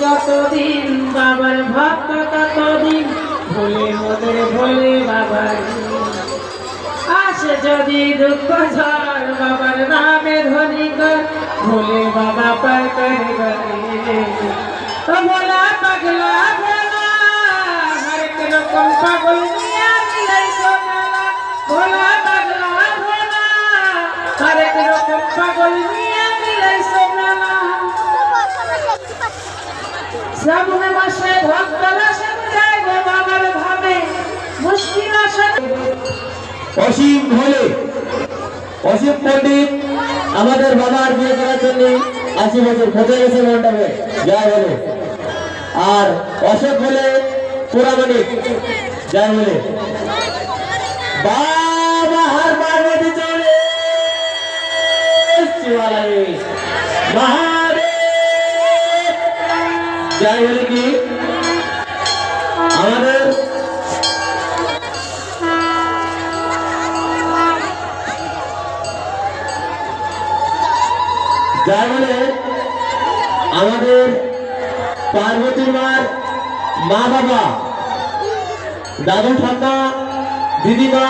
যতদিন বাবার ভক্ত ততদিন ভোলে মোদের ভোলে বাবার আসে যদি দুঃখ ঝড় বাবার নামে ধ্বনি কর ভোলে বাবা পার করে ভোলা পাগলা ভোলা হরেক রকম পাগল নিয়া মিলাই সোনালা ভোলা পাগলা ভোলা হরেক রকম পাগল নিয়া মিলাই সোনালা শ্রাবণে মাসে ভক্তরা যায় গো বাবার ভাবে মুশকিল আসে অসীম ভোলে অসীম পণ্ডিত আমাদের বাবার বিয়ে করার জন্য 80 বছর খোঁজে গেছে মণ্ডপে জয় বলে আর অশোক বলে পুরামানিক জয় বলে বাবা হার পার্বতী চলে মহাদেব জয় বলে কি আমাদের যার বলে আমাদের পার্বতী মার মা বাবা দাদু ঠাম্মা দিদিমা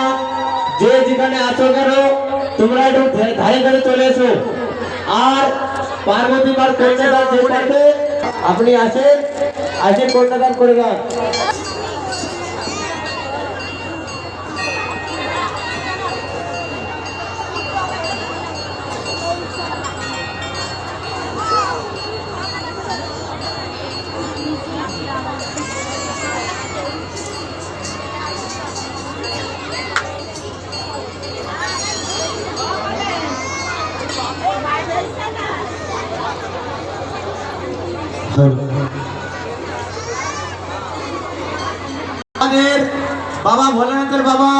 যে যেখানে আছো কেন তোমরা একটু ধারে ধারে চলে এসো আর পার্বতী মার কন্যাদান যে পারবে আপনি আসেন কন্যাদান করে দেন আমাদের বাবা ভোলানাথের বাবা